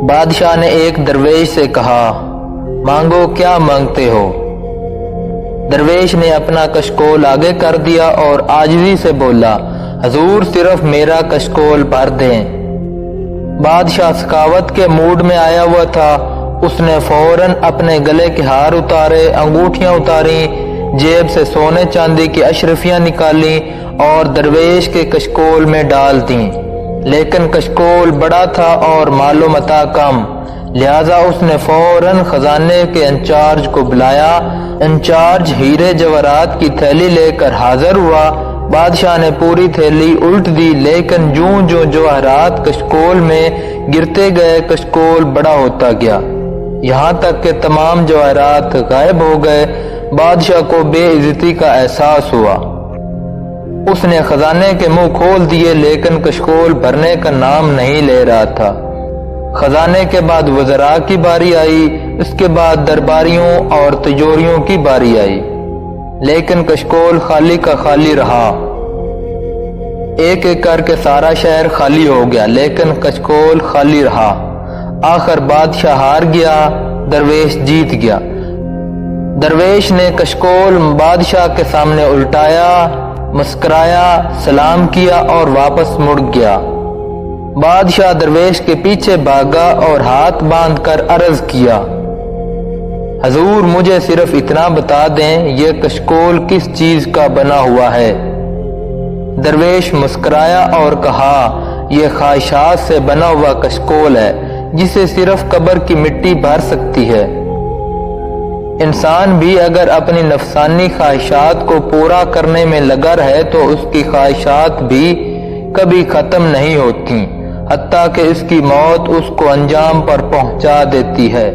بادشاہ نے ایک درویش سے کہا، مانگو کیا مانگتے ہو؟ درویش نے اپنا کشکول آگے کر دیا اور عاجزی سے بولا، حضور صرف میرا کشکول بھر دیں۔ بادشاہ سخاوت کے موڈ میں آیا ہوا تھا۔ اس نے فوراً اپنے گلے کے ہار اتارے، انگوٹھیاں اتاریں، جیب سے سونے چاندی کی اشرفیاں نکالیں اور درویش کے کشکول میں ڈال دیں۔ لیکن کشکول بڑا تھا اور مال و متاع کم، لہذا اس نے فوراً خزانے کے انچارج کو بلایا۔ انچارج ہیرے جواہرات کی تھیلی لے کر حاضر ہوا۔ بادشاہ نے پوری تھیلی الٹ دی، لیکن جوں جوں جواہرات کشکول میں گرتے گئے کشکول بڑا ہوتا گیا، یہاں تک کہ تمام جواہرات غائب ہو گئے۔ بادشاہ کو بے عزتی کا احساس ہوا۔ اس نے خزانے کے منہ کھول دیے، لیکن کشکول بھرنے کا نام نہیں لے رہا تھا۔ خزانے کے بعد وزراء کی باری آئی، اس کے بعد درباریوں اور تجوریوں کی باری آئی، لیکن کشکول خالی کا خالی رہا۔ ایک ایک کر کے سارا شہر خالی ہو گیا، لیکن کشکول خالی رہا۔ آخر بادشاہ ہار گیا، درویش جیت گیا۔ درویش نے کشکول بادشاہ کے سامنے الٹایا، مسکرایا، سلام کیا اور واپس مڑ گیا۔ بادشاہ درویش کے پیچھے بھاگا اور ہاتھ باندھ کر عرض کیا، حضور مجھے صرف اتنا بتا دیں، یہ کشکول کس چیز کا بنا ہوا ہے؟ درویش مسکرایا اور کہا، یہ خواہشات سے بنا ہوا کشکول ہے، جسے صرف قبر کی مٹی بھر سکتی ہے۔ انسان بھی اگر اپنی نفسانی خواہشات کو پورا کرنے میں لگا رہے تو اس کی خواہشات بھی کبھی ختم نہیں ہوتی، حتیٰ کہ اس کی موت اس کو انجام پر پہنچا دیتی ہے۔